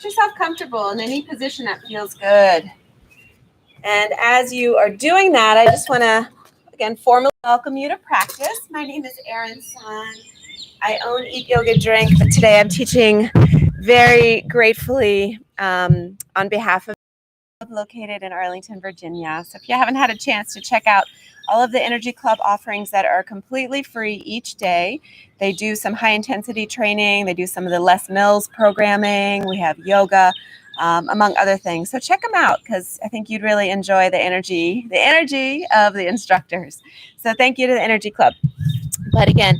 Get yourself comfortable in any position that feels good. And as you are doing that, I just want to, again, formally welcome you to practice. My name is Erin. I own Eat Yoga Drink, but today I'm teaching very gratefully on behalf of located in Arlington, Virginia. So if you haven't had a chance to check out all of the Energy Club offerings that are completely free each day, they do some high intensity training, they do some of the Les Mills programming, we have yoga, among other things. So check them out because I think you'd really enjoy the energy of the instructors. So thank you to the Energy Club. But again,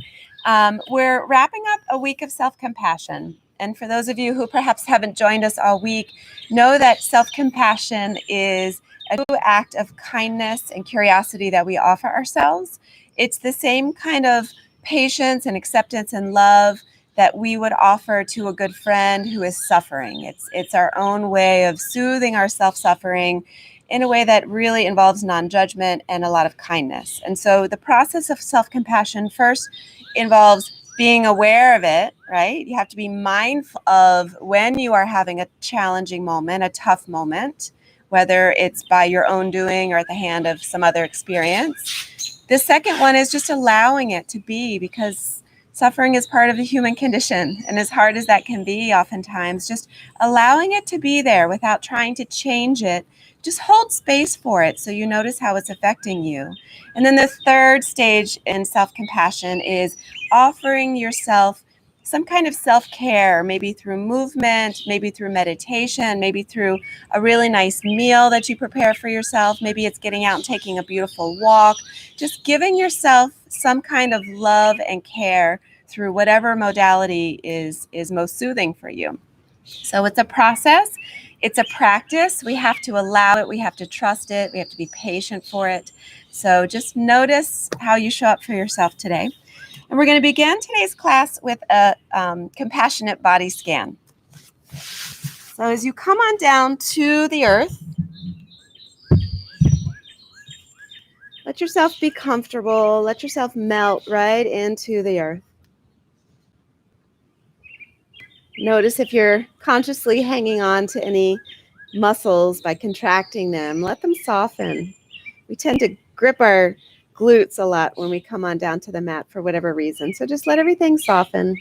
we're wrapping up a week of self-compassion. And for those of you who perhaps haven't joined us all week, know that self-compassion is a true act of kindness and curiosity that we offer ourselves. It's the same kind of patience and acceptance and love that we would offer to a good friend who is suffering. It's our own way of soothing our self-suffering in a way that really involves non-judgment and a lot of kindness. And so the process of self-compassion first involves being aware of it, right? You have to be mindful of when you are having a challenging moment, a tough moment, whether it's by your own doing or at the hand of some other experience. The second one is just allowing it to be, because suffering is part of the human condition. And as hard as that can be oftentimes, just allowing it to be there without trying to change it. Just hold space for it so you notice how it's affecting you. And then the third stage in self-compassion is offering yourself some kind of self-care, maybe through movement, maybe through meditation, maybe through a really nice meal that you prepare for yourself. Maybe it's getting out and taking a beautiful walk. Just giving yourself some kind of love and care through whatever modality is most soothing for you. So it's a process. It's a practice. We have to allow it. We have to trust it. We have to be patient for it. So just notice how you show up for yourself today. And we're going to begin today's class with a compassionate body scan. So as you come on down to the earth, let yourself be comfortable. Let yourself melt right into the earth. Notice if you're consciously hanging on to any muscles by contracting them, let them soften. We tend to grip our glutes a lot when we come on down to the mat for whatever reason. So just let everything soften.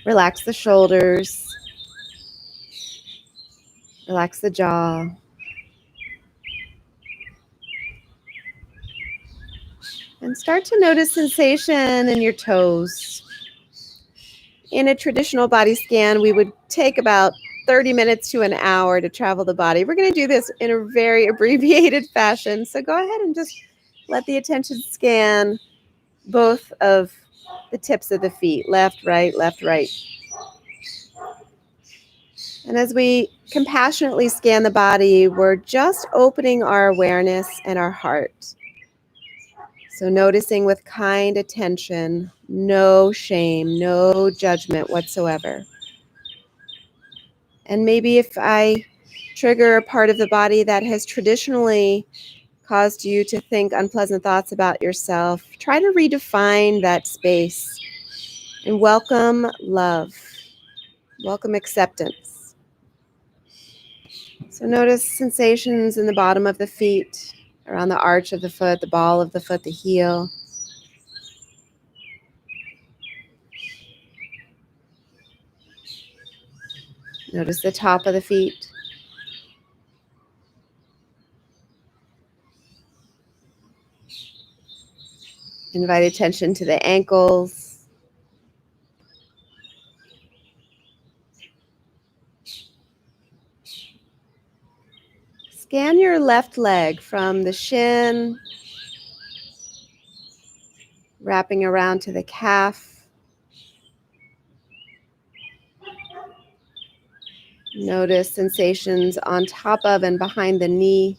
Relax the shoulders. Relax the jaw. And start to notice sensation in your toes. In a traditional body scan, we would take about 30 minutes to an hour to travel the body. We're going to do this in a very abbreviated fashion. So go ahead and just let the attention scan both of the tips of the feet, left, right, left, right. And as we compassionately scan the body, we're just opening our awareness and our heart. So noticing with kind attention, no shame, no judgment whatsoever. And maybe if I trigger a part of the body that has traditionally caused you to think unpleasant thoughts about yourself, try to redefine that space and welcome love, welcome acceptance. So notice sensations in the bottom of the feet, around the arch of the foot, the ball of the foot, the heel. Notice the top of the feet. Invite attention to the ankles. Scan your left leg from the shin, wrapping around to the calf. Notice sensations on top of and behind the knee.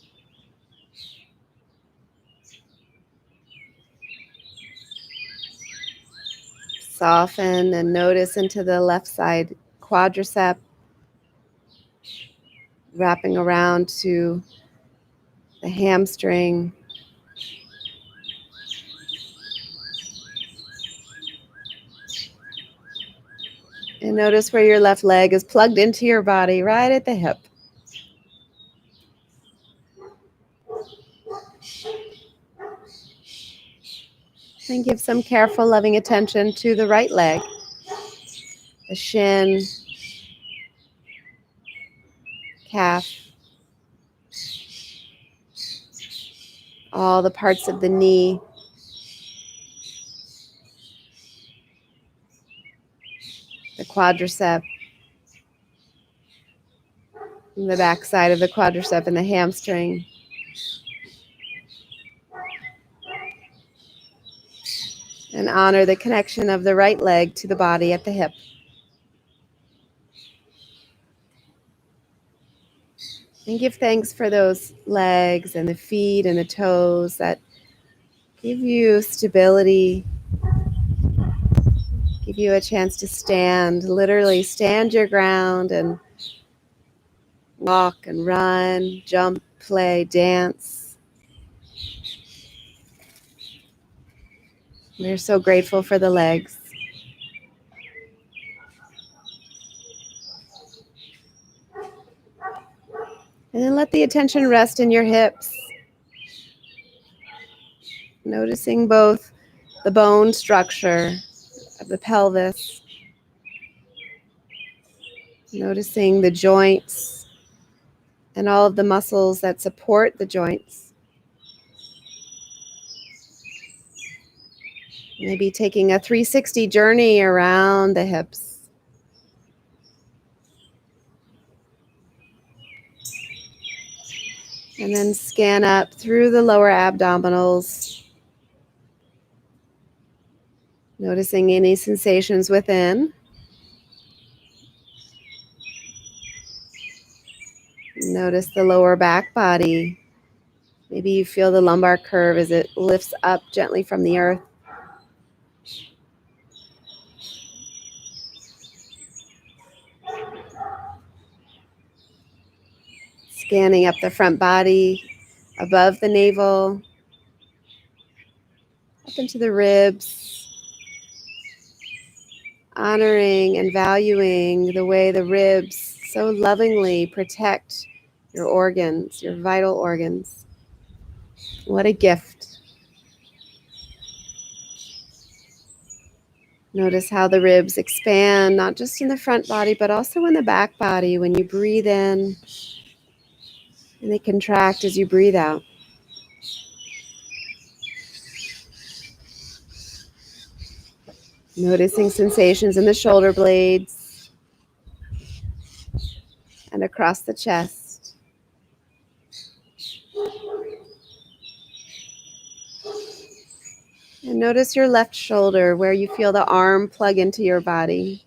Soften and notice into the left side quadricep, wrapping around to the hamstring. And notice where your left leg is plugged into your body, right at the hip. And give some careful, loving attention to the right leg, the shin, calf, all the parts of the knee, the quadricep, and the back side of the quadricep and the hamstring. And honor the connection of the right leg to the body at the hip. And give thanks for those legs and the feet and the toes that give you stability, give you a chance to stand, literally stand your ground and walk and run, jump, play, dance. We're so grateful for the legs. And then let the attention rest in your hips. Noticing both the bone structure of the pelvis. Noticing the joints and all of the muscles that support the joints. Maybe taking a 360 journey around the hips. And then scan up through the lower abdominals. Noticing any sensations within. Notice the lower back body. Maybe you feel the lumbar curve as it lifts up gently from the earth. Scanning up the front body, above the navel, up into the ribs, honoring and valuing the way the ribs so lovingly protect your organs, your vital organs. What a gift. Notice how the ribs expand, not just in the front body, but also in the back body when you breathe in, and they contract as you breathe out. Noticing sensations in the shoulder blades and across the chest. And notice your left shoulder where you feel the arm plug into your body.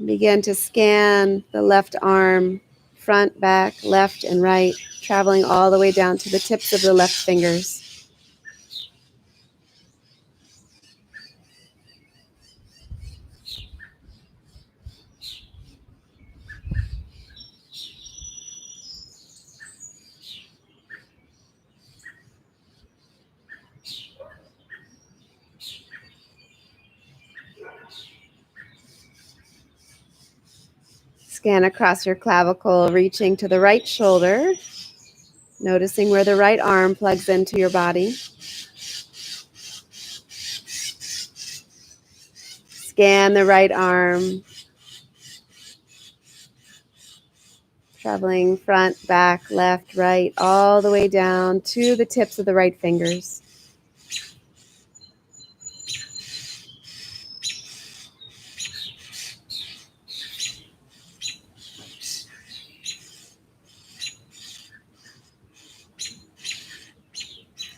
Begin to scan the left arm, front, back, left, and right, traveling all the way down to the tips of the left fingers. Scan across your clavicle, reaching to the right shoulder, noticing where the right arm plugs into your body. Scan the right arm, traveling front, back, left, right, all the way down to the tips of the right fingers.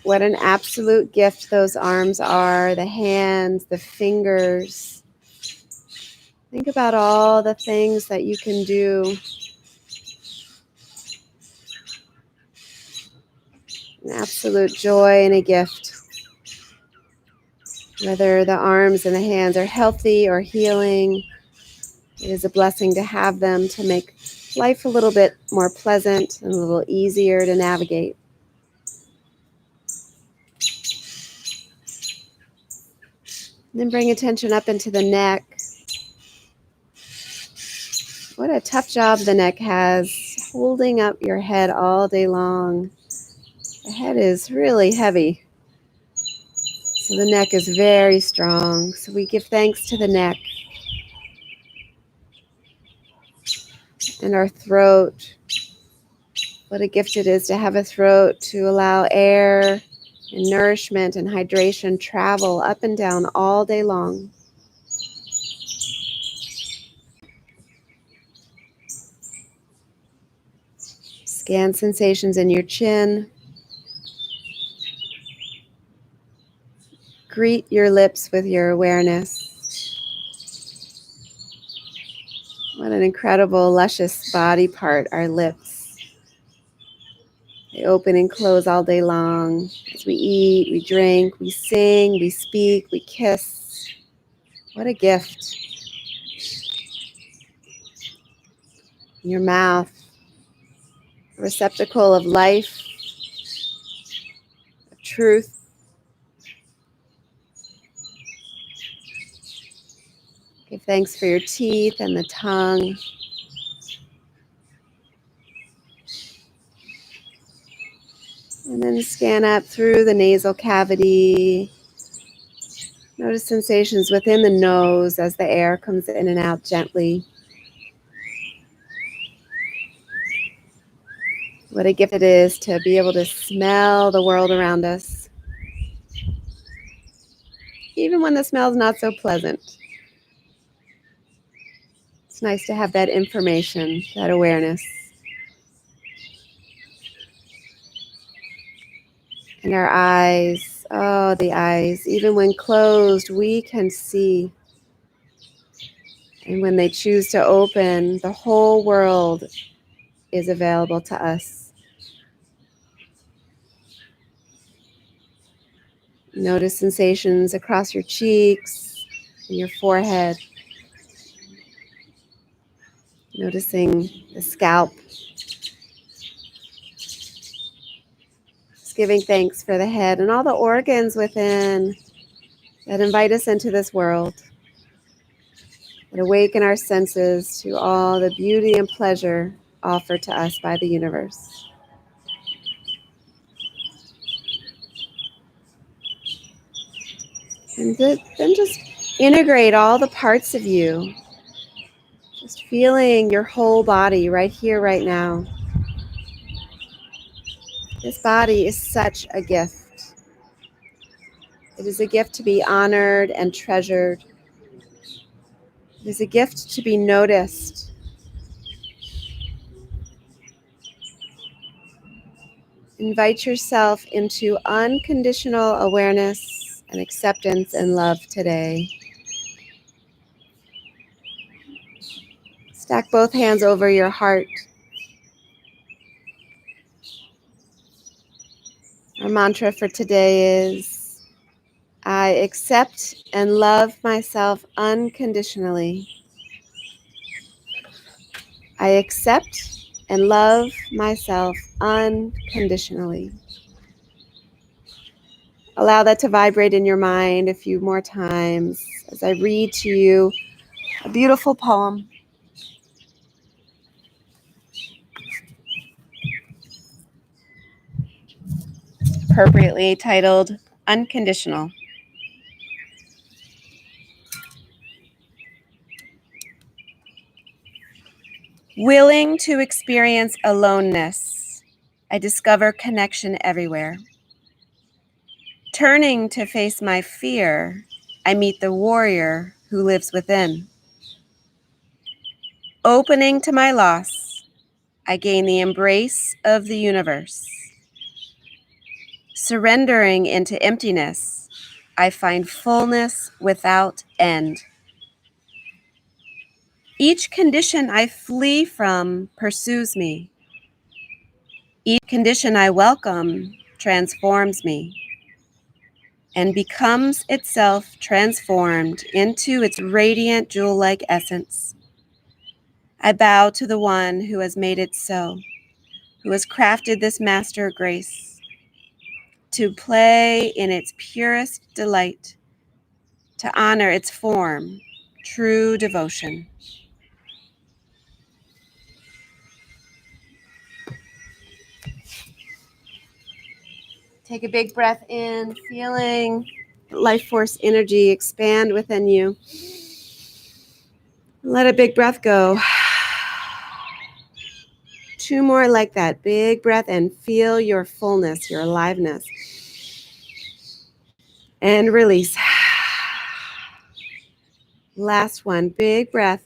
What an absolute gift those arms are, the hands, the fingers. Think about all the things that you can do. An absolute joy and a gift. Whether the arms and the hands are healthy or healing, it is a blessing to have them to make life a little bit more pleasant and a little easier to navigate. And then bring attention up into the neck. What a tough job the neck has, holding up your head all day long. The head is really heavy, so the neck is very strong. So we give thanks to the neck and our throat. What a gift it is to have a throat to allow air and nourishment and hydration travel up and down all day long. Scan sensations in your chin. Greet your lips with your awareness. What an incredible, luscious body part, our lips. They open and close all day long. As we eat, we drink, we sing, we speak, we kiss. What a gift. Your mouth, a receptacle of life, of truth. Give thanks for your teeth and the tongue. And then scan up through the nasal cavity. Notice sensations within the nose as the air comes in and out gently. What a gift it is to be able to smell the world around us, even when the smell's not so pleasant. It's nice to have that information, that awareness. And our eyes, oh, the eyes, even when closed, we can see. And when they choose to open, the whole world is available to us. Notice sensations across your cheeks and your forehead. Noticing the scalp. Just giving thanks for the head and all the organs within that invite us into this world. That awaken our senses to all the beauty and pleasure offered to us by the universe. And then just integrate all the parts of you. Just feeling your whole body right here, right now. This body is such a gift. It is a gift to be honored and treasured. It is a gift to be noticed. Invite yourself into unconditional awareness and acceptance and love today. Stack both hands over your heart. Our mantra for today is, I accept and love myself unconditionally. I accept and love myself unconditionally. Allow that to vibrate in your mind a few more times as I read to you a beautiful poem. Appropriately titled Unconditional. Willing to experience aloneness, I discover connection everywhere. Turning to face my fear, I meet the warrior who lives within. Opening to my loss, I gain the embrace of the universe. Surrendering into emptiness, I find fullness without end. Each condition I flee from pursues me. Each condition I welcome transforms me and becomes itself transformed into its radiant jewel-like essence. I bow to the one who has made it so, who has crafted this master grace to play in its purest delight, to honor its form, true devotion. Take a big breath in, feeling life force energy expand within you. Let a big breath go. 2 more like that. Big breath and feel your fullness, your aliveness. And release. Last one. Big breath.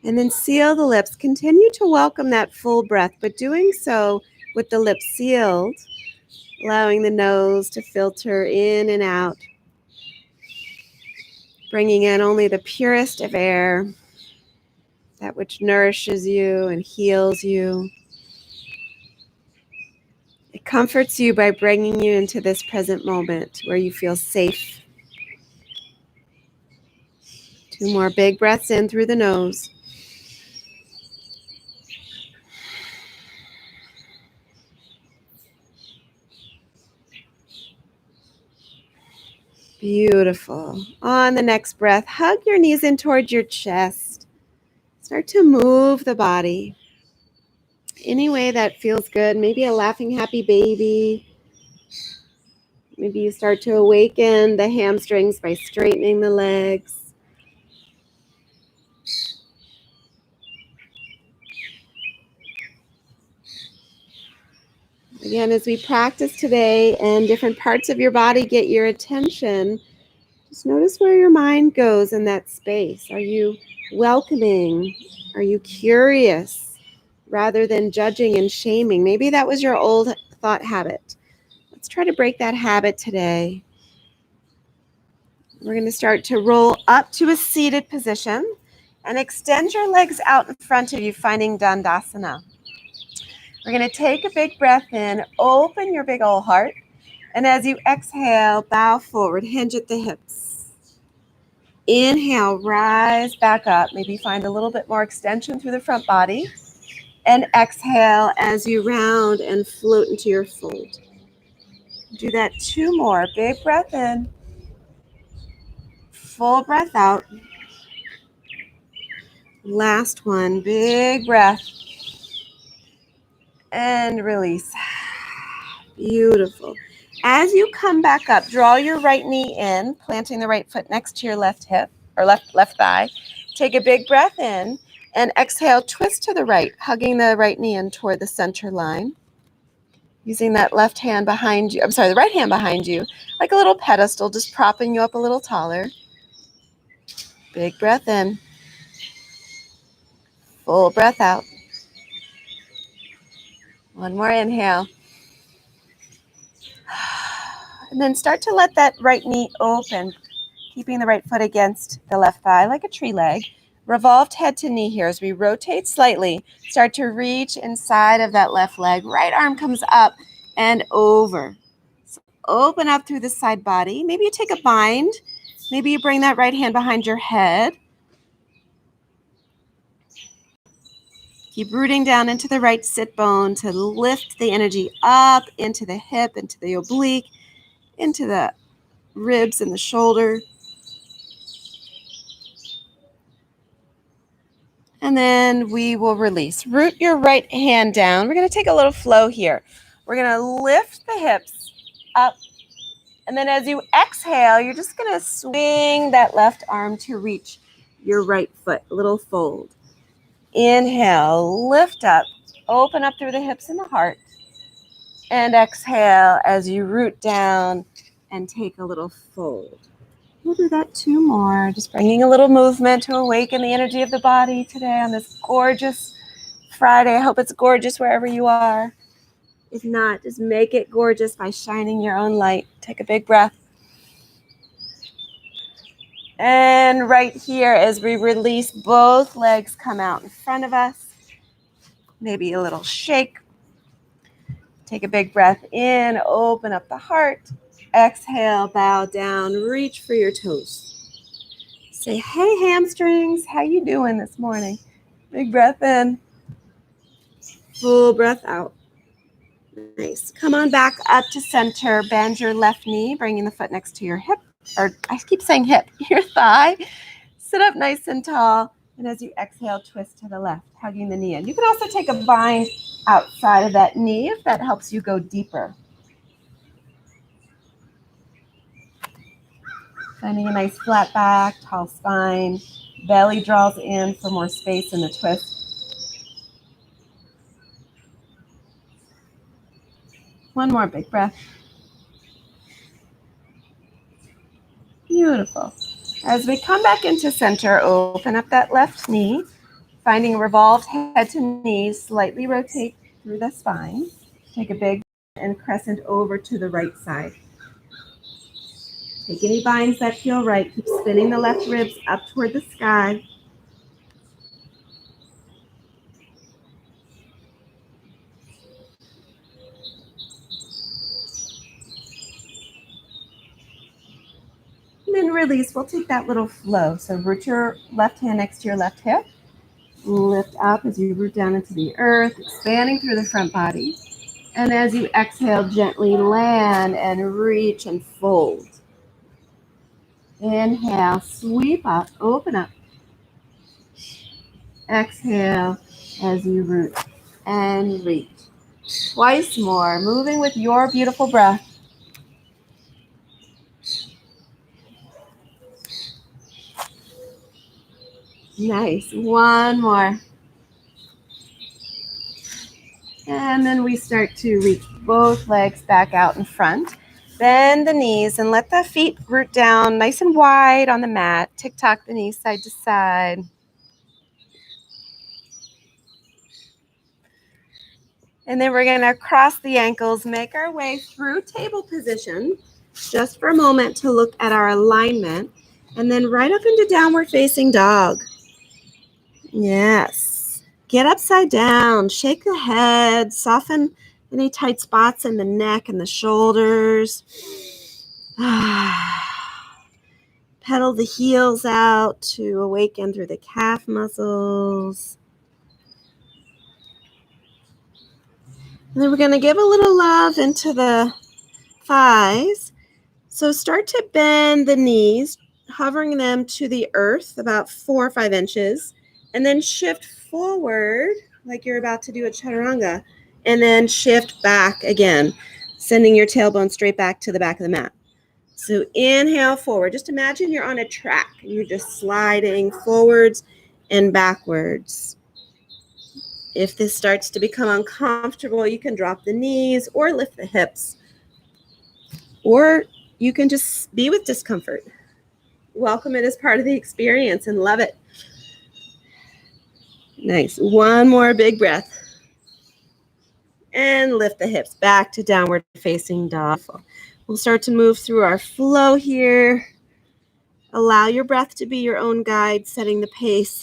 And then seal the lips. Continue to welcome that full breath, but doing so with the lips sealed, allowing the nose to filter in and out, bringing in only the purest of air, that which nourishes you and heals you. It comforts you by bringing you into this present moment where you feel safe. 2 more big breaths in through the nose. Beautiful. On the next breath, hug your knees in towards your chest. Start to move the body any way that feels good. Maybe a laughing, happy baby. Maybe you start to awaken the hamstrings by straightening the legs. Again, as we practice today and different parts of your body get your attention, just notice where your mind goes in that space. Are you welcoming? Are you curious rather than judging and shaming? Maybe that was your old thought habit. Let's try to break that habit today. We're going to start to roll up to a seated position and extend your legs out in front of you, finding Dandasana. We're going to take a big breath in, open your big old heart, and as you exhale, bow forward, hinge at the hips. Inhale, rise back up. Maybe find a little bit more extension through the front body. And exhale as you round and float into your fold. Do that 2 more. Big breath in. Full breath out. Last one. Big breath. And release. Beautiful. As you come back up, draw your right knee in, planting the right foot next to your left hip or left thigh. Take a big breath in and exhale, twist to the right, hugging the right knee in toward the center line. Using that left hand behind you, the right hand behind you, like a little pedestal, just propping you up a little taller. Big breath in. Full breath out. One more inhale. And then start to let that right knee open, keeping the right foot against the left thigh like a tree leg. Revolved head to knee here as we rotate slightly. Start to reach inside of that left leg. Right arm comes up and over. So open up through the side body. Maybe you take a bind. Maybe you bring that right hand behind your head. Keep rooting down into the right sit bone to lift the energy up into the hip, into the oblique, into the ribs and the shoulder. And then we will release. Root your right hand down. We're going to take a little flow here. We're going to lift the hips up. And then as you exhale, you're just going to swing that left arm to reach your right foot, a little fold. Inhale, lift up, open up through the hips and the heart. And exhale as you root down and take a little fold. We'll do that 2 more, just bringing a little movement to awaken the energy of the body today on this gorgeous Friday. I hope it's gorgeous wherever you are. If not, just make it gorgeous by shining your own light. Take a big breath. And right here, as we release, both legs come out in front of us. Maybe a little shake. Take a big breath in, open up the heart. Exhale, bow down, reach for your toes. Say, hey hamstrings, how you doing this morning? Big breath in, full breath out. Nice. Come on back up to center. Bend your left knee, bringing the foot next to your hip, or I keep saying hip, your thigh. Sit up nice and tall. And as you exhale, twist to the left, hugging the knee in. You can also take a bind outside of that knee if that helps you go deeper. Finding a nice flat back, tall spine. Belly draws in for more space in the twist. One more big breath. Beautiful. As we come back into center, open up that left knee, finding a revolved head to knees, slightly rotate through the spine. Take a big and crescent over to the right side. Take any binds that feel right. Keep spinning the left ribs up toward the sky. And then release. We'll take that little flow. So root your left hand next to your left hip. Lift up as you root down into the earth, expanding through the front body. And as you exhale, gently land and reach and fold. Inhale, sweep up, open up. Exhale as you root and reach. Twice more, moving with your beautiful breath. Nice. One more. And then we start to reach both legs back out in front. Bend the knees and let the feet root down nice and wide on the mat. Tick-tock the knees side to side. And then we're going to cross the ankles, make our way through table position, just for a moment to look at our alignment, and then right up into downward facing dog. Yes. Get upside down, shake the head, soften any tight spots in the neck and the shoulders. Pedal the heels out to awaken through the calf muscles. And then we're going to give a little love into the thighs. So start to bend the knees, hovering them to the earth about 4 or 5 inches, and then shift forward like you're about to do a chaturanga, and then shift back again, sending your tailbone straight back to the back of the mat. So inhale forward. Just imagine you're on a track and you're just sliding forwards and backwards. If this starts to become uncomfortable, you can drop the knees or lift the hips, or you can just be with discomfort. Welcome it as part of the experience and love it. Nice. One more big breath. And lift the hips back to downward facing dog. We'll start to move through our flow here. Allow your breath to be your own guide, setting the pace.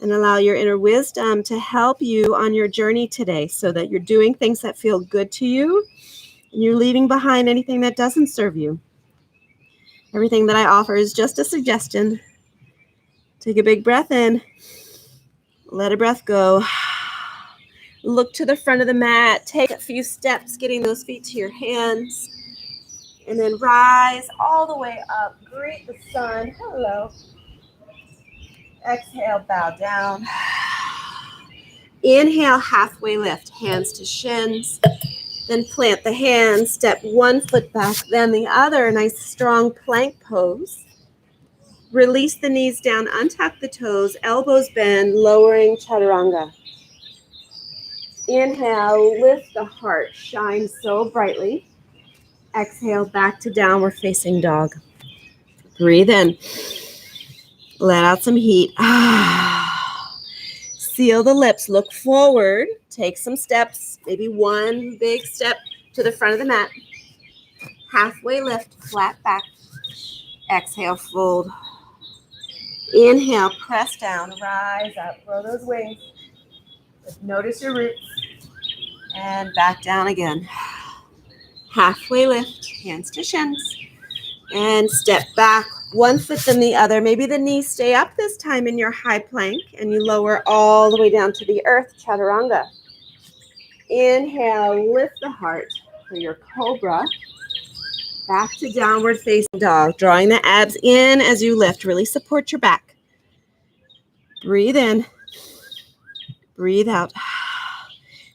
And allow your inner wisdom to help you on your journey today so that you're doing things that feel good to you and you're leaving behind anything that doesn't serve you. Everything that I offer is just a suggestion. Take a big breath in. Let a breath go. Look to the front of the mat. Take a few steps, getting those feet to your hands. And then rise all the way up. Greet the sun. Hello. Exhale, bow down. Inhale, halfway lift, hands to shins. Then plant the hands, step one foot back, then the other. Nice strong plank pose. Release the knees down, untuck the toes, elbows bend, lowering chaturanga. Inhale, lift the heart, shine so brightly. Exhale, back to downward facing dog. Breathe in. Let out some heat. Seal the lips, look forward, take some steps, maybe one big step to the front of the mat. Halfway lift, flat back. Exhale, fold. Inhale, press down, rise up, grow those wings. Just notice your roots. And back down again. Halfway lift, hands to shins. And step back, one foot then the other. Maybe the knees stay up this time in your high plank and you lower all the way down to the earth, chaturanga. Inhale, lift the heart for your cobra. Back to downward facing dog. Drawing the abs in as you lift. Really support your back. Breathe in. Breathe out.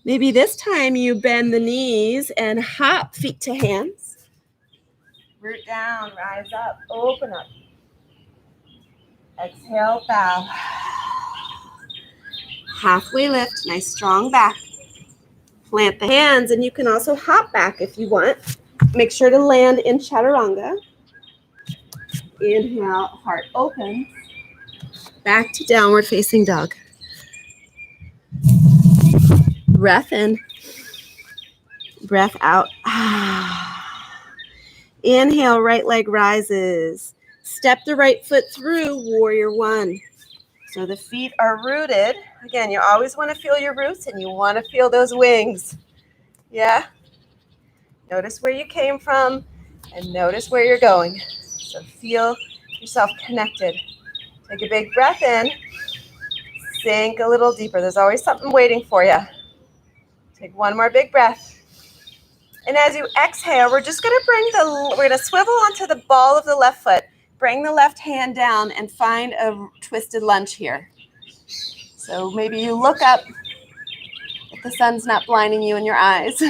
Maybe this time you bend the knees and hop feet to hands. Root down, rise up, open up. Exhale, bow. Halfway lift, nice strong back. Plant the hands, and you can also hop back if you want. Make sure to land in chaturanga. Inhale, heart opens. Back to downward facing dog. Breath in. Breath out. Inhale, right leg rises. Step the right foot through, warrior one. So the feet are rooted. Again, you always want to feel your roots and you want to feel those wings. Yeah? Notice where you came from and notice where you're going. So feel yourself connected. Take a big breath in. Sink a little deeper. There's always something waiting for you. Take one more big breath. And as you exhale, we're just going to swivel onto the ball of the left foot. Bring the left hand down and find a twisted lunge here. So maybe you look up, if the sun's not blinding you in your eyes.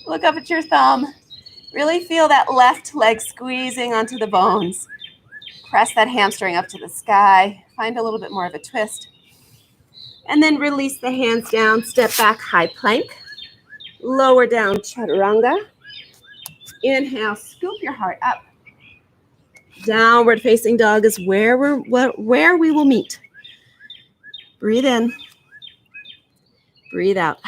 Look up at your thumb. Really feel that left leg squeezing onto the bones. Press that hamstring up to the sky. Find a little bit more of a twist. And then release the hands down, step back, high plank. Lower down, chaturanga. Inhale, scoop your heart up. Downward facing dog is where we will meet. Breathe in. Breathe out.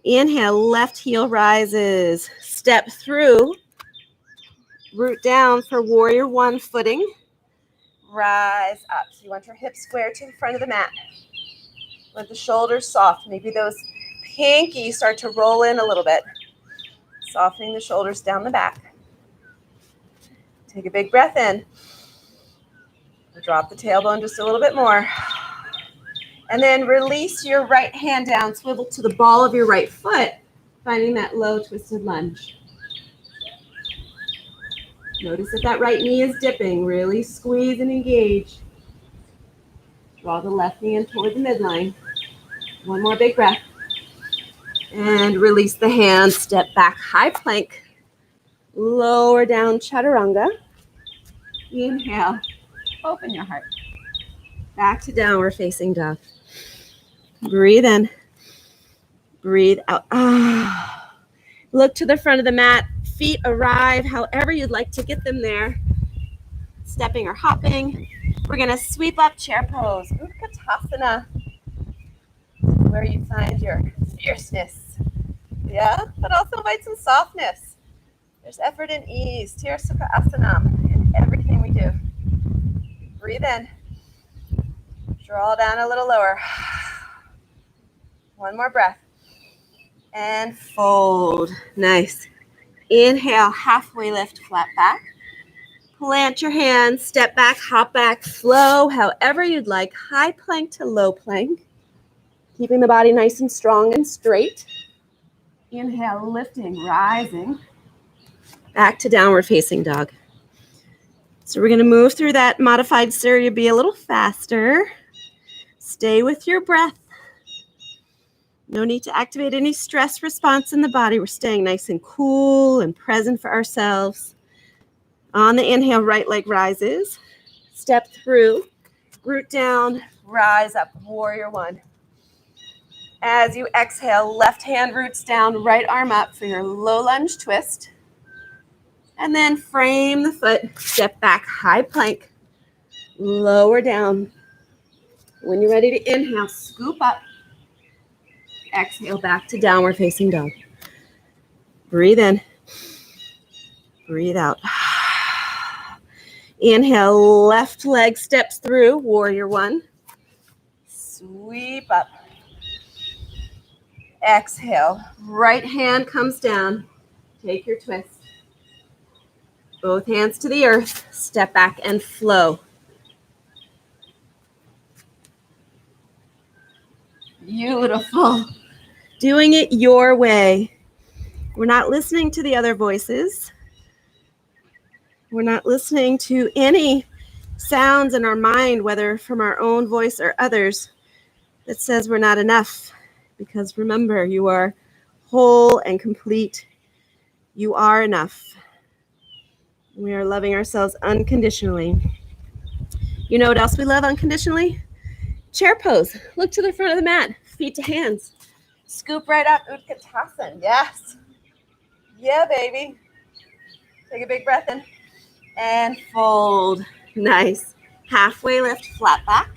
Inhale, left heel rises. Step through. Root down for warrior one footing. Rise up. So you want your hips square to the front of the mat. Let the shoulders soft. Maybe those pinkies start to roll in a little bit. Softening the shoulders down the back. Take a big breath in. Drop the tailbone just a little bit more. And then release your right hand down. Swivel to the ball of your right foot, finding that low twisted lunge. Notice that right knee is dipping. Really squeeze and engage. Draw the left knee in toward the midline. One more big breath. And release the hands. Step back, high plank. Lower down, chaturanga. Inhale. Open your heart. Back to downward facing dog. Breathe in. Breathe out. Look to the front of the mat. Feet arrive however you'd like to get them there. Stepping or hopping. We're going to sweep up chair pose. Utkatasana. Where you find your fierceness. Yeah, but also invite some softness. There's effort and ease. Tirasukha Asanam in everything we do. Breathe in. Draw down a little lower. One more breath. And fold. Nice. Inhale, halfway lift, flat back. Plant your hands, step back, hop back, flow however you'd like. High plank to low plank. Keeping the body nice and strong and straight. Inhale, lifting, rising. Back to downward facing dog. So we're going to move through that modified Surya B a little faster. Stay with your breath. No need to activate any stress response in the body. We're staying nice and cool and present for ourselves. On the inhale, right leg rises. Step through, root down, rise up, warrior one. As you exhale, left hand roots down, right arm up for your low lunge twist. And then frame the foot, step back, high plank, lower down. When you're ready to inhale, scoop up. Exhale back to downward facing dog. Breathe in. Breathe out. Inhale, left leg steps through, warrior one. Sweep up. Exhale, right hand comes down. Take your twist. Both hands to the earth. Step back and flow. Beautiful. doing it your way. We're not listening to the other voices. We're not listening to any sounds in our mind, whether from our own voice or others, that says we're not enough. Because remember, you are whole and complete. You are enough. We are loving ourselves unconditionally. You know what else we love unconditionally? Chair pose. Look to the front of the mat. Feet to hands. Scoop right up. Utkatasana. Yes. Yeah, baby. Take a big breath in. And fold. Nice. Halfway lift, flat back.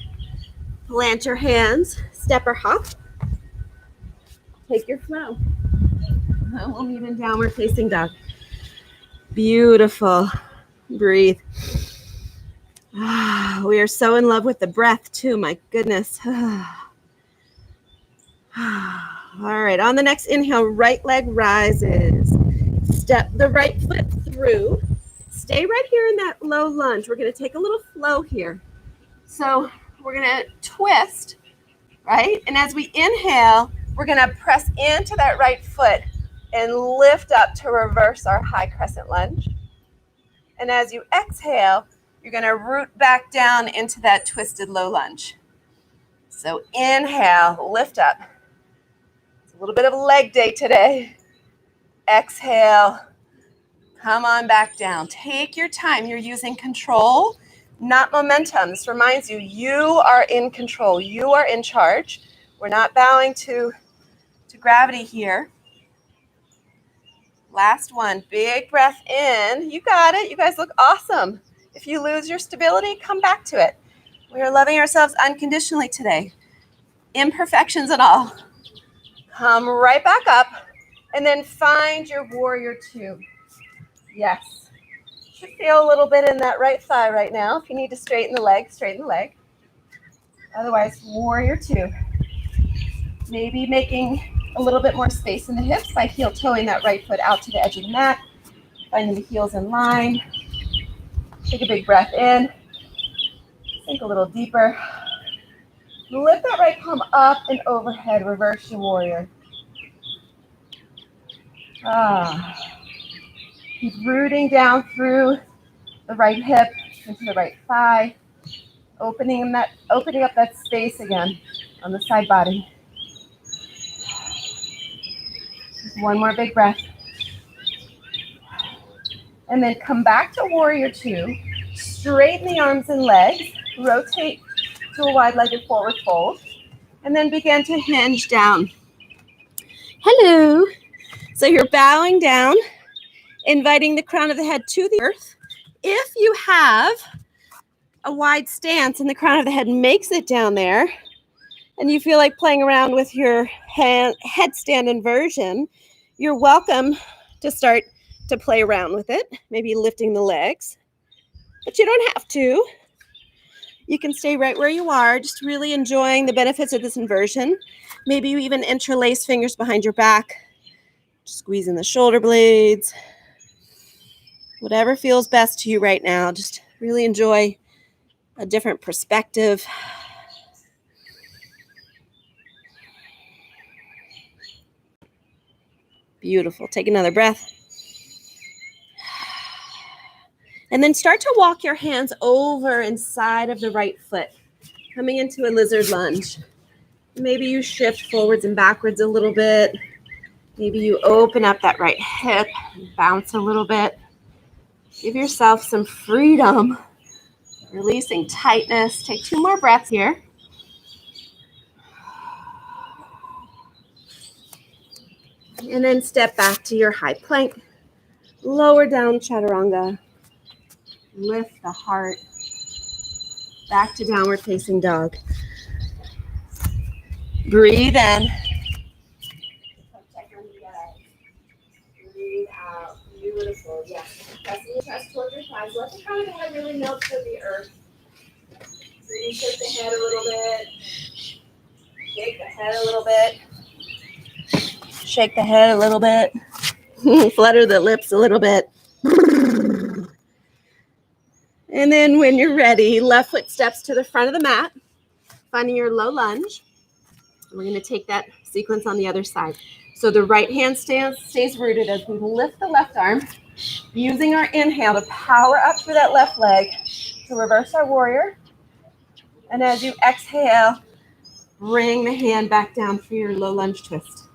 Plant your hands. Step or hop. Take your flow. We'll meet in downward facing dog. Beautiful. Breathe. We are so in love with the breath too. My goodness. All right, on the next inhale, right leg rises. Step the right foot through. Stay right here in that low lunge. We're going to take a little flow here. So we're going to twist, right? And as we inhale, we're going to press into that right foot and lift up to reverse our high crescent lunge. And as you exhale, you're going to root back down into that twisted low lunge. So inhale, lift up. A little bit of leg day today. Exhale. Come on back down. Take your time. You're using control, not momentum. This reminds you, you are in control. You are in charge. We're not bowing to gravity here. Last one. Big breath in. You got it. You guys look awesome. If you lose your stability, come back to it. We are loving ourselves unconditionally today. Imperfections and all. Come right back up and then find your warrior two. Yes. Should feel a little bit in that right thigh right now. If you need to straighten the leg, straighten the leg. Otherwise, warrior two. Maybe making a little bit more space in the hips by heel toeing that right foot out to the edge of the mat. Finding the heels in line. Take a big breath in. Sink a little deeper. Lift that right palm up and overhead. Reverse your warrior. Keep rooting down through the right hip into the right thigh. Opening up that space again on the side body. One more big breath. And then come back to warrior two. Straighten the arms and legs. Rotate to a wide-legged forward fold. And then begin to hinge down. Hello. So you're bowing down, inviting the crown of the head to the earth. If you have a wide stance and the crown of the head makes it down there, and you feel like playing around with your headstand inversion, you're welcome to start to play around with it, maybe lifting the legs. But you don't have to. You can stay right where you are, just really enjoying the benefits of this inversion. Maybe you even interlace fingers behind your back, squeezing the shoulder blades. Whatever feels best to you right now, just really enjoy a different perspective. Beautiful. Take another breath. And then start to walk your hands over inside of the right foot, coming into a lizard lunge. Maybe you shift forwards and backwards a little bit. Maybe you open up that right hip and bounce a little bit. Give yourself some freedom, releasing tightness. Take 2 more breaths here. And then step back to your high plank. Lower down chaturanga. Lift the heart. Back to downward facing dog. Breathe in. Breathe out. Beautiful. Yes. Pressing your chest towards your thighs. Let the crown of the head really melt to the earth. So you shake the head a little bit. Shake the head a little bit. Shake the head a little bit. Flutter the lips a little bit. And then when you're ready, left foot steps to the front of the mat, finding your low lunge. We're going to take that sequence on the other side. So the right hand stays rooted as we lift the left arm, using our inhale to power up through that left leg to reverse our warrior. And as you exhale, bring the hand back down for your low lunge twist.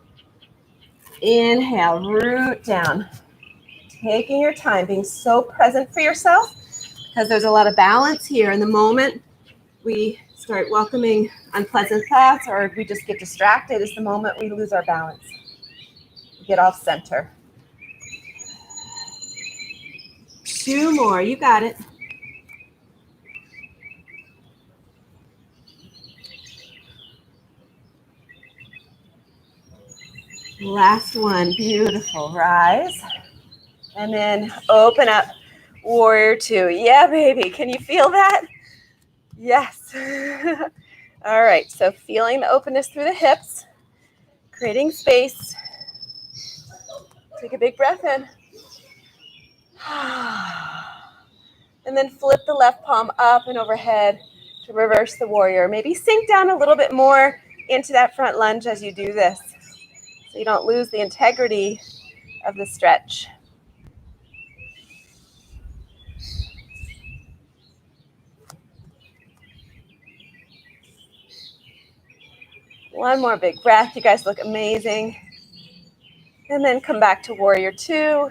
Inhale, root down. Taking your time, being so present for yourself, because there's a lot of balance here. In the moment we start welcoming unpleasant thoughts or we just get distracted is the moment we lose our balance. Get off center. 2 more, you got it. Last one, beautiful, rise. And then open up, warrior 2. Yeah, baby, can you feel that? Yes. All right, so feeling the openness through the hips, creating space. Take a big breath in. And then flip the left palm up and overhead to reverse the warrior. Maybe sink down a little bit more into that front lunge as you do this, so you don't lose the integrity of the stretch. One more big breath. You guys look amazing. And then come back to warrior 2.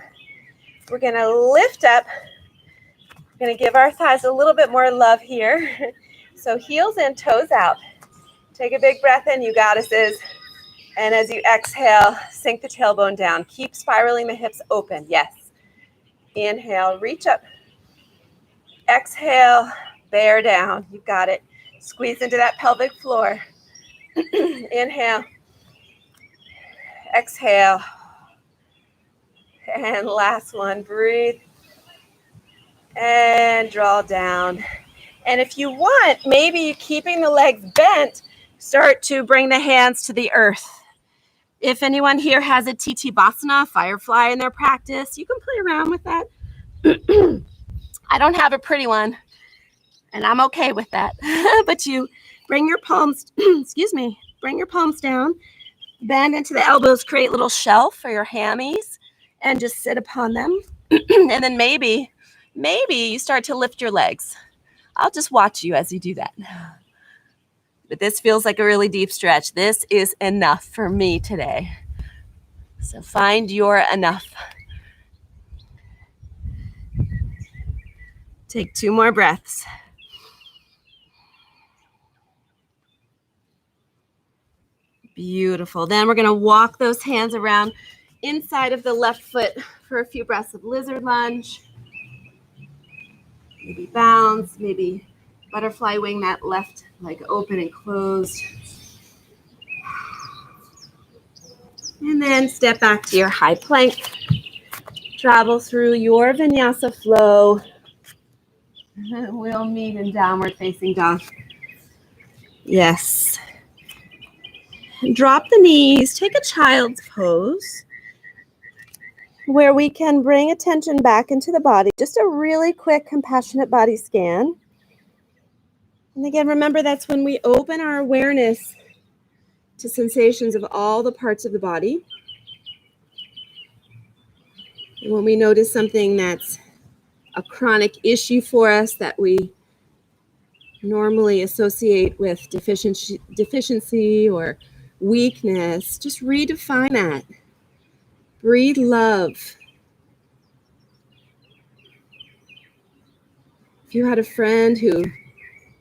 We're going to lift up. We're going to give our thighs a little bit more love here. So heels in, toes out. Take a big breath in, you goddesses. And as you exhale, sink the tailbone down. Keep spiraling the hips open. Yes. Inhale, reach up. Exhale, bear down. You got it. Squeeze into that pelvic floor. Inhale. Exhale. And last one, breathe. And draw down. And if you want, maybe keeping the legs bent, start to bring the hands to the earth. If anyone here has a Tittibhasana, firefly in their practice, you can play around with that. I don't have a pretty one, and I'm okay with that. But you bring your palms, bring your palms down, bend into the elbows, create a little shelf for your hammies, and just sit upon them. And then maybe you start to lift your legs. I'll just watch you as you do that. But this feels like a really deep stretch. This is enough for me today. So find your enough. Take 2 more breaths. Beautiful. Then we're going to walk those hands around inside of the left foot for a few breaths of lizard lunge. Maybe bounce, maybe butterfly wing that left leg open and closed. And then step back to your high plank. Travel through your vinyasa flow. We'll meet in downward facing dog. Yes. Drop the knees. Take a child's pose where we can bring attention back into the body. Just a really quick, compassionate body scan. And again, remember that's when we open our awareness to sensations of all the parts of the body. And when we notice something that's a chronic issue for us that we normally associate with deficiency or weakness, just redefine that. Breathe love. If you had a friend who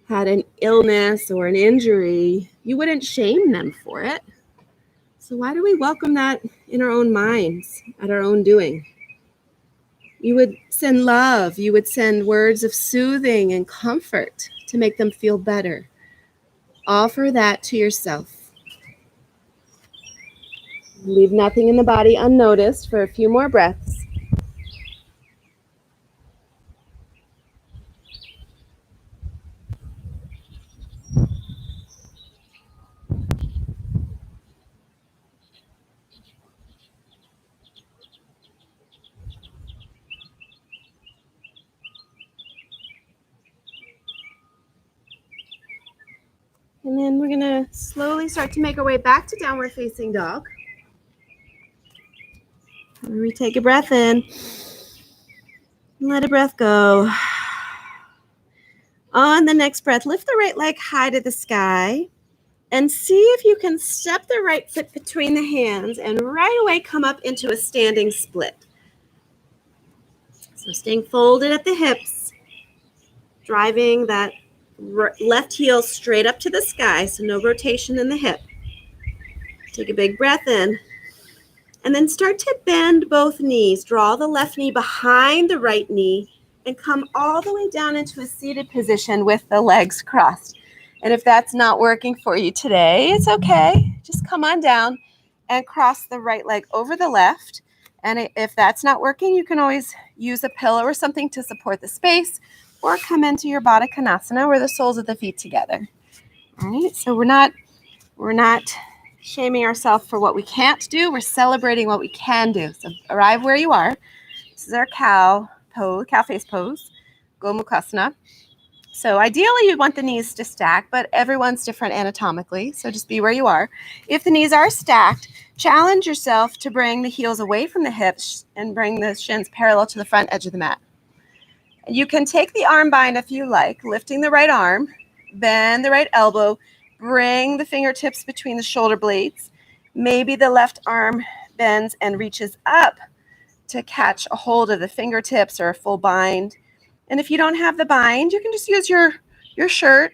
had an illness or an injury, you wouldn't shame them for it. So why do we welcome that in our own minds, at our own doing? You would send love. You would send words of soothing and comfort to make them feel better. Offer that to yourself. Leave nothing in the body unnoticed for a few more breaths. And then we're going to slowly start to make our way back to downward facing dog. And we take a breath in. Let a breath go. On the next breath, lift the right leg high to the sky and see if you can step the right foot between the hands and right away come up into a standing split. So staying folded at the hips, driving that left heel straight up to the sky, so no rotation in the hip. Take a big breath in. And then start to bend both knees. Draw the left knee behind the right knee and come all the way down into a seated position with the legs crossed. And if that's not working for you today, it's okay. Just come on down and cross the right leg over the left. And if that's not working, you can always use a pillow or something to support the space, or come into your Baddha Konasana where the soles of the feet together. All right, so we're not shaming ourselves for what we can't do. We're celebrating what we can do. So arrive where you are. This is our cow pose, cow face pose, Gomukhasana. So ideally you want the knees to stack, but everyone's different anatomically. So just be where you are. If the knees are stacked, challenge yourself to bring the heels away from the hips and bring the shins parallel to the front edge of the mat. You can take the arm bind if you like, lifting the right arm, bend the right elbow, bring the fingertips between the shoulder blades. Maybe the left arm bends and reaches up to catch a hold of the fingertips or a full bind. And if you don't have the bind, you can just use your shirt,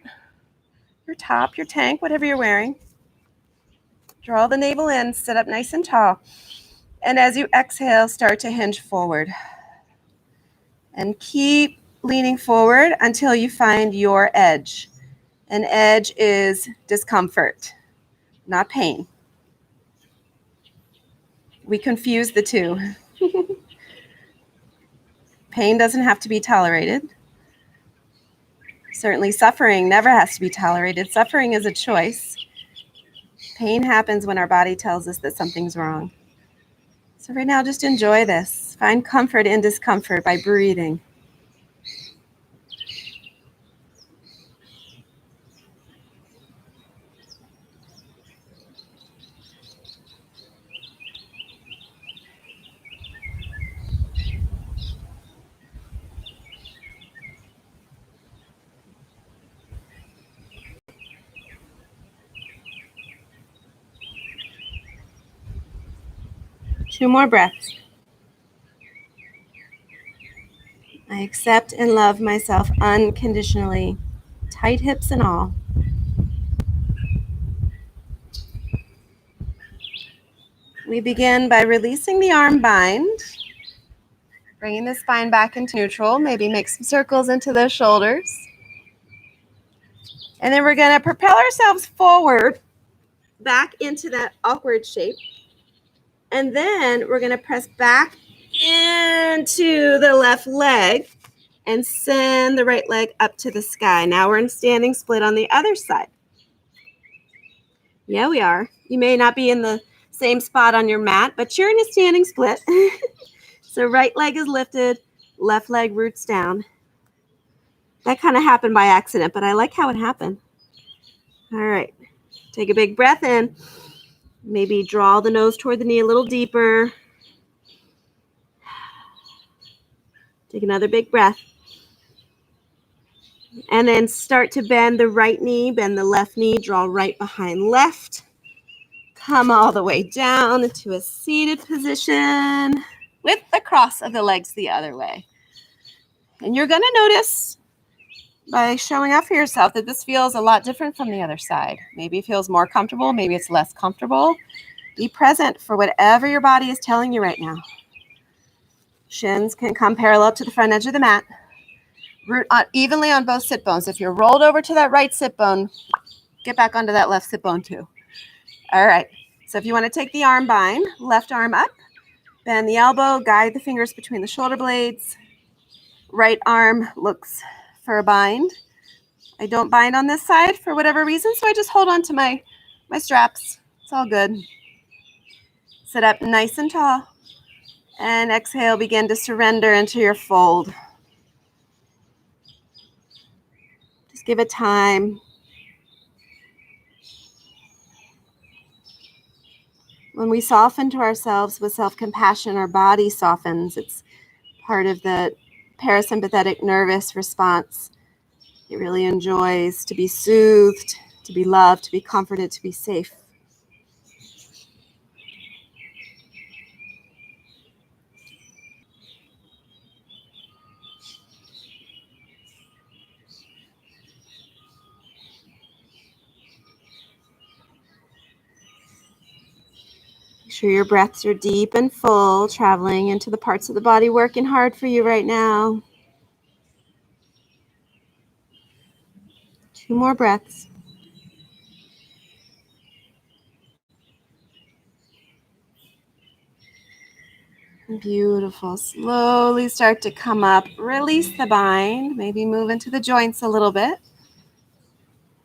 your top, your tank, whatever you're wearing. Draw the navel in, sit up nice and tall. And as you exhale, start to hinge forward. And keep leaning forward until you find your edge. An edge is discomfort, not pain. We confuse the two. Pain doesn't have to be tolerated. Certainly suffering never has to be tolerated. Suffering is a choice. Pain happens when our body tells us that something's wrong. So right now, just enjoy this. Find comfort in discomfort by breathing. Two more breaths. I accept and love myself unconditionally, tight hips and all. We begin by releasing the arm bind, bringing the spine back into neutral, maybe make some circles into those shoulders. And then we're going to propel ourselves forward, back into that awkward shape. And then we're going to press back into the left leg and send the right leg up to the sky. Now we're in standing split on the other side. Yeah, we are. You may not be in the same spot on your mat, but you're in a standing split. So right leg is lifted, left leg roots down. That kind of happened by accident, but I like how it happened. All right. Take a big breath in. Maybe draw the nose toward the knee a little deeper. Take another big breath. And then start to bend the right knee, bend the left knee, draw right behind left. Come all the way down into a seated position with the cross of the legs the other way. And you're going to notice by showing up for yourself that this feels a lot different from the other side. Maybe it feels more comfortable. Maybe it's less comfortable. Be present for whatever your body is telling you right now. Shins can come parallel to the front edge of the mat. Root evenly on both sit bones. If you're rolled over to that right sit bone, get back onto that left sit bone too. All right. So if you want to take the arm bind, left arm up, bend the elbow, guide the fingers between the shoulder blades. Right arm looks for a bind. I don't bind on this side for whatever reason, so I just hold on to my straps. It's all good. Sit up nice and tall. And exhale, begin to surrender into your fold. Just give it time. When we soften to ourselves with self-compassion, our body softens. It's part of the parasympathetic nervous response. It really enjoys to be soothed, to be loved, to be comforted, to be safe. Make sure your breaths are deep and full, traveling into the parts of the body working hard for you right now. 2 more breaths. Beautiful. Slowly start to come up. Release the bind. Maybe move into the joints a little bit.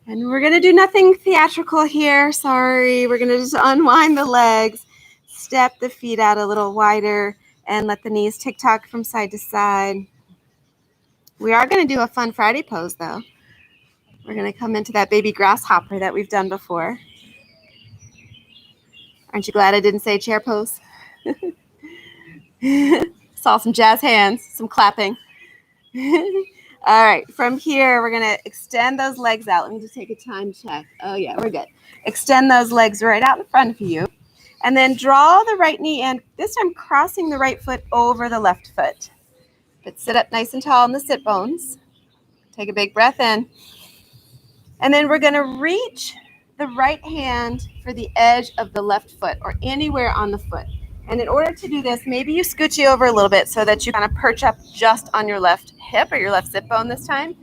And we're going to do nothing theatrical here. Sorry. We're going to just unwind the legs, step the feet out a little wider, and let the knees tick-tock from side to side. We are going to do a fun Friday pose, though. We're going to come into that baby grasshopper that we've done before. Aren't you glad I didn't say chair pose? Saw some jazz hands, some clapping. All right, from here, we're going to extend those legs out. Let me just take a time check. Oh, yeah, we're good. Extend those legs right out in front of you. And then draw the right knee in, this time crossing the right foot over the left foot. But sit up nice and tall in the sit bones. Take a big breath in. And then we're going to reach the right hand for the edge of the left foot or anywhere on the foot. And in order to do this, maybe you scooch you over a little bit so that you kind of perch up just on your left hip or your left sit bone this time.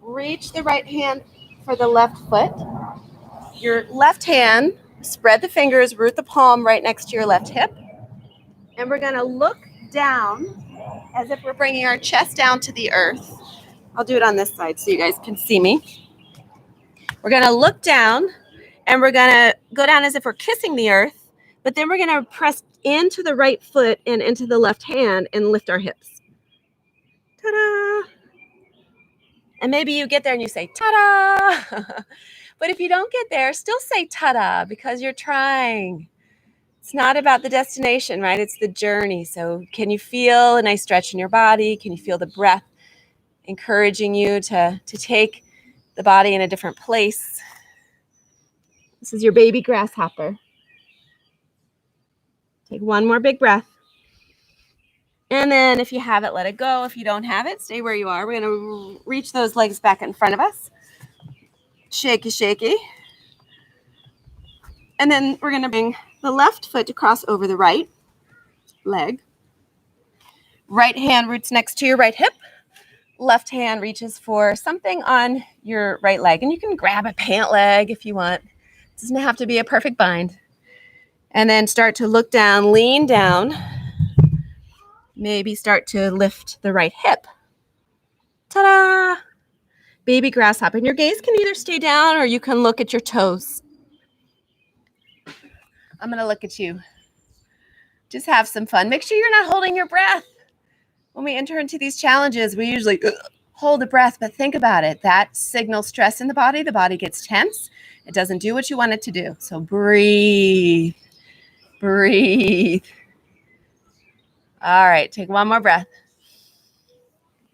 Reach the right hand for the left foot. Your left hand, spread the fingers, root the palm right next to your left hip. And we're going to look down as if we're bringing our chest down to the earth. I'll do it on this side so you guys can see me. We're going to look down and we're going to go down as if we're kissing the earth, but then we're going to press into the right foot and into the left hand and lift our hips. Ta-da! And maybe you get there and you say, ta-da! But if you don't get there, still say ta-da because you're trying. It's not about the destination, right? It's the journey. So can you feel a nice stretch in your body? Can you feel the breath encouraging you to take the body in a different place? This is your baby grasshopper. Take one more big breath. And then if you have it, let it go. If you don't have it, stay where you are. We're going to reach those legs back in front of us. Shaky, shaky. And then we're going to bring the left foot to cross over the right leg. Right hand roots next to your right hip. Left hand reaches for something on your right leg. And you can grab a pant leg if you want. It doesn't have to be a perfect bind. And then start to look down, lean down. Maybe start to lift the right hip. Ta-da! Baby grasshopper. And your gaze can either stay down or you can look at your toes. I'm going to look at you. Just have some fun. Make sure you're not holding your breath. When we enter into these challenges, we usually hold the breath, but think about it. That signals stress in the body gets tense. It doesn't do what you want it to do. So breathe, breathe. All right, take one more breath.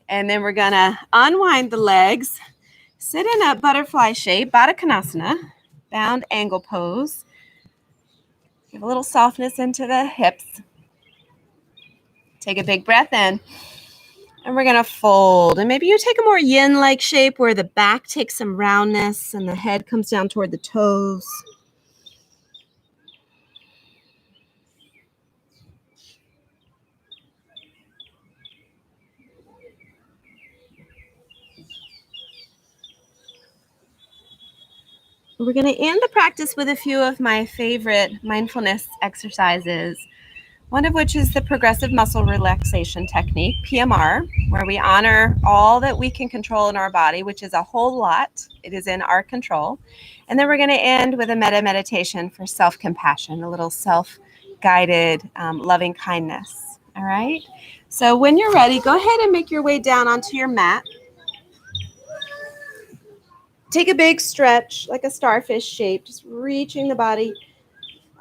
And then we're gonna unwind the legs, sit in a butterfly shape, Baddha Konasana, bound angle pose. Give a little softness into the hips. Take a big breath in. And we're going to fold. And maybe you take a more yin-like shape where the back takes some roundness and the head comes down toward the toes. We're going to end the practice with a few of my favorite mindfulness exercises, one of which is the progressive muscle relaxation technique, PMR, where we honor all that we can control in our body, which is a whole lot. It is in our control. And then we're going to end with a metta meditation for self-compassion, a little self-guided loving kindness. All right? So when you're ready, go ahead and make your way down onto your mat. Take a big stretch, like a starfish shape, just reaching the body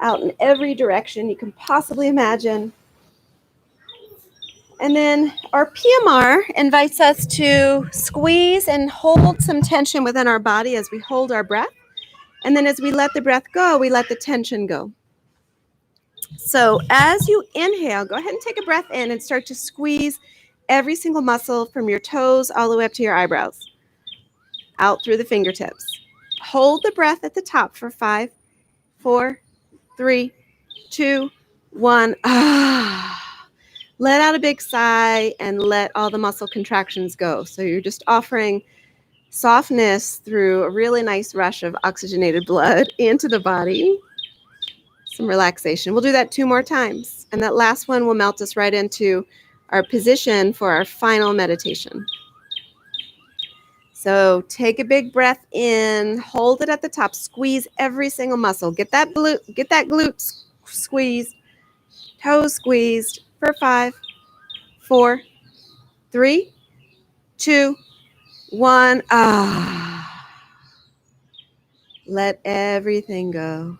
out in every direction you can possibly imagine. And then our PMR invites us to squeeze and hold some tension within our body as we hold our breath. And then as we let the breath go, we let the tension go. So as you inhale, go ahead and take a breath in and start to squeeze every single muscle from your toes all the way up to your eyebrows, out through the fingertips. Hold the breath at the top for 5, 4, 3, 2, 1. Let out a big sigh and let all the muscle contractions go. So you're just offering softness through a really nice rush of oxygenated blood into the body. Some relaxation. We'll do that 2 more times. And that last one will melt us right into our position for our final meditation. So take a big breath in, hold it at the top, squeeze every single muscle. Get that glute squeezed, toes squeezed for 5, 4, 3, 2, 1. Let everything go.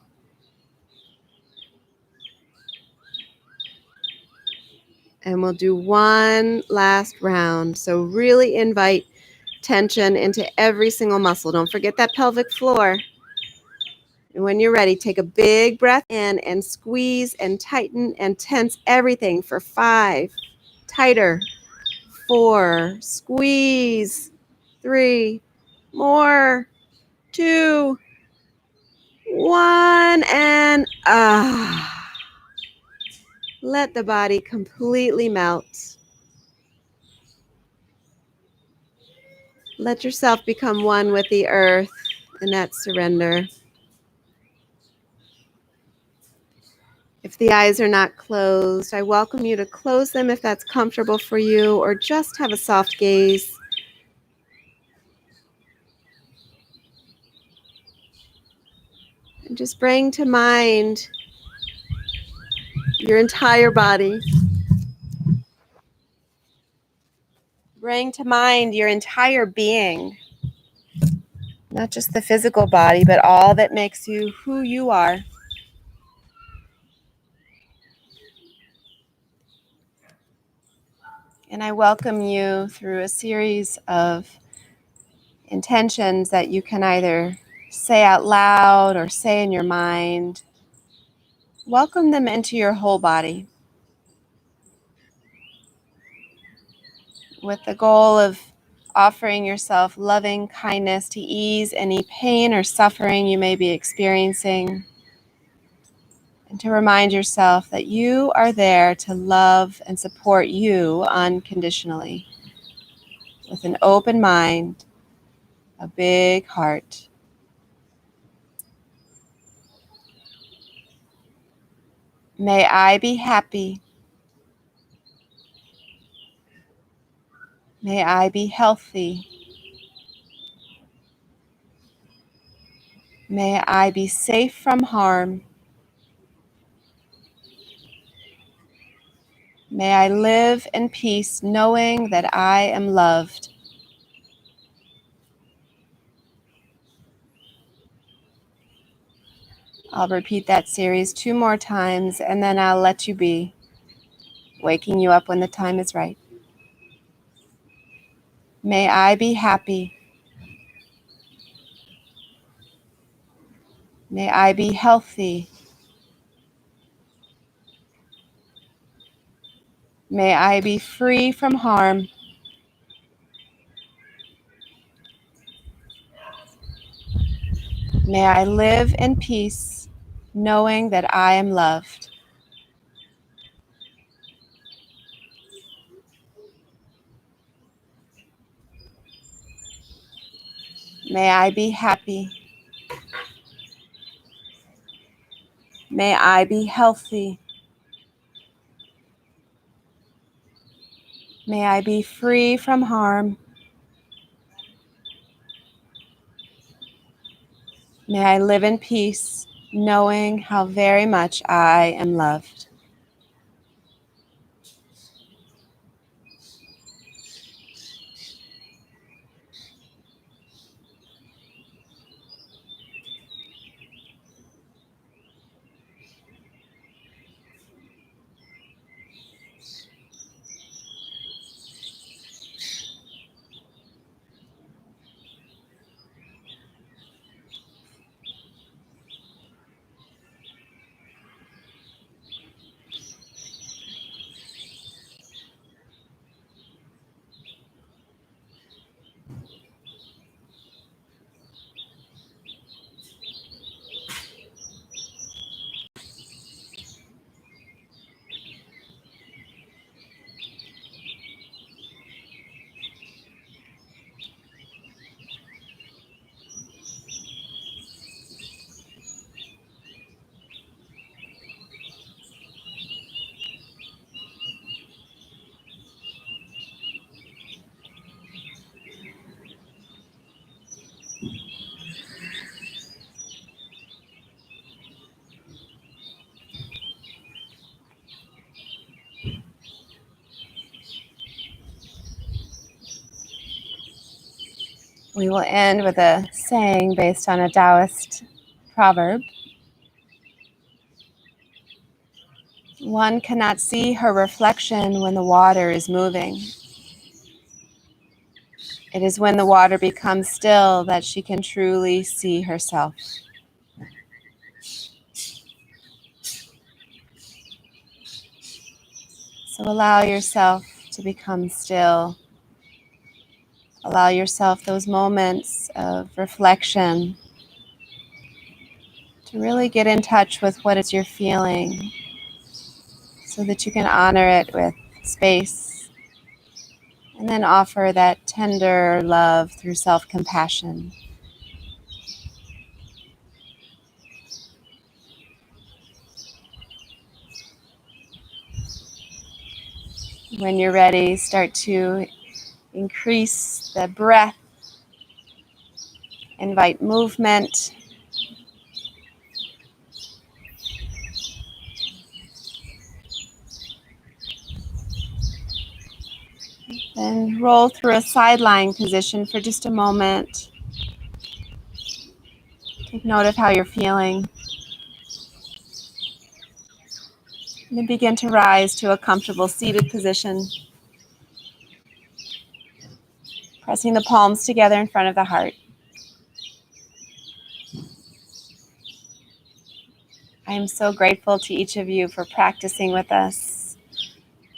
And we'll do one last round. So really invite tension into every single muscle. Don't forget that pelvic floor. And when you're ready, take a big breath in and squeeze and tighten and tense everything for 5. Tighter. 4. Squeeze. 3. More. 2. 1. And let the body completely melt. Let yourself become one with the earth in that surrender. If the eyes are not closed, I welcome you to close them if that's comfortable for you, or just have a soft gaze. And just bring to mind your entire body. Bring to mind your entire being. Not just the physical body, but all that makes you who you are. And I welcome you through a series of intentions that you can either say out loud or say in your mind. Welcome them into your whole body with the goal of offering yourself loving kindness to ease any pain or suffering you may be experiencing, and to remind yourself that you are there to love and support you unconditionally with an open mind, a big heart. May I be happy. May I be healthy. May I be safe from harm. May I live in peace knowing that I am loved. I'll repeat that series 2 more times and then I'll let you be, waking you up when the time is right. May I be happy. May I be healthy. May I be free from harm. May I live in peace, knowing that I am loved. May I be happy. May I be healthy. May I be free from harm. May I live in peace, knowing how very much I am loved. We will end with a saying based on a Taoist proverb. One cannot see her reflection when the water is moving. It is when the water becomes still that she can truly see herself. So allow yourself to become still. Allow yourself those moments of reflection to really get in touch with what it is you're feeling so that you can honor it with space and then offer that tender love through self-compassion. When you're ready, start to increase the breath, invite movement. Then roll through a side lying position for just a moment. Take note of how you're feeling. And then begin to rise to a comfortable seated position. Pressing the palms together in front of the heart. I am so grateful to each of you for practicing with us,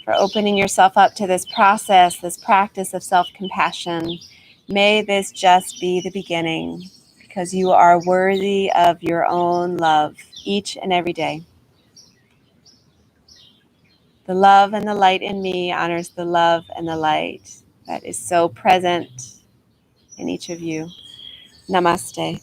for opening yourself up to this process, this practice of self-compassion. May this just be the beginning, because you are worthy of your own love each and every day. The love and the light in me honors the love and the light that is so present in each of you. Namaste.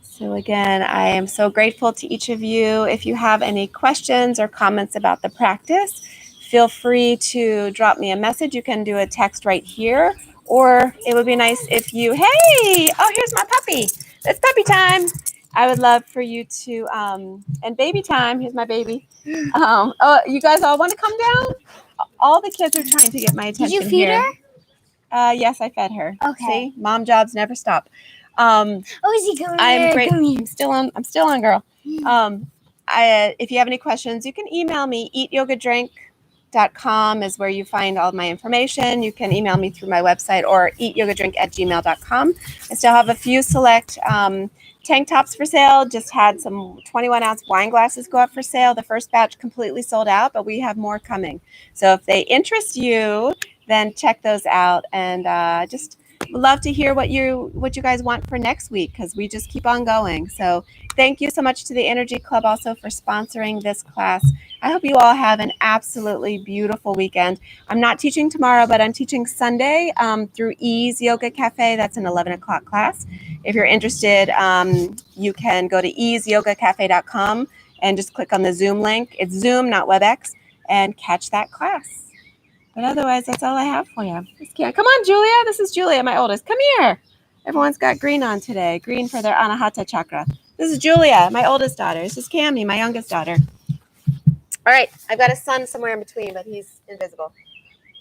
So again, I am so grateful to each of you. If you have any questions or comments about the practice, feel free to drop me a message. You can do a text right here, or it would be nice if you, hey, oh, here's my puppy. It's puppy time. I would love for you to, and baby time, here's my baby. Oh, you guys all want to come down? All the kids are trying to get my attention here. Did you feed her? Yes, I fed her. Okay. See, mom jobs never stop. Oh, is he coming I'm here? great. Come here. I'm still on, girl. If you have any questions, you can email me. eatyogadrink.com is where you find all my information. You can email me through my website or eatyogadrink@gmail.com. I still have a few select tank tops for sale. Just had some 21-ounce wine glasses go up for sale. The first batch completely sold out, but we have more coming. So if they interest you, then check those out, and just love to hear what you guys want for next week, because we just keep on going. So thank you so much to the Energy Club also for sponsoring this class. I hope you all have an absolutely beautiful weekend. I'm not teaching tomorrow, but I'm teaching Sunday through Ease Yoga Cafe. That's an 11 o'clock class. If you're interested, you can go to easeyogacafe.com and just click on the Zoom link. It's Zoom, not WebEx, and catch that class. But otherwise, that's all I have for you. Come on, Julia. This is Julia, my oldest. Come here. Everyone's got green on today. Green for their Anahata chakra. This is Julia, my oldest daughter. This is Cami, my youngest daughter. All right. I've got a son somewhere in between, but he's invisible.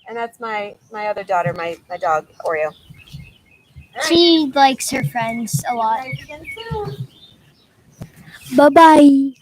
And that's my other daughter, my dog, Oreo. She likes her friends a lot. Bye-bye.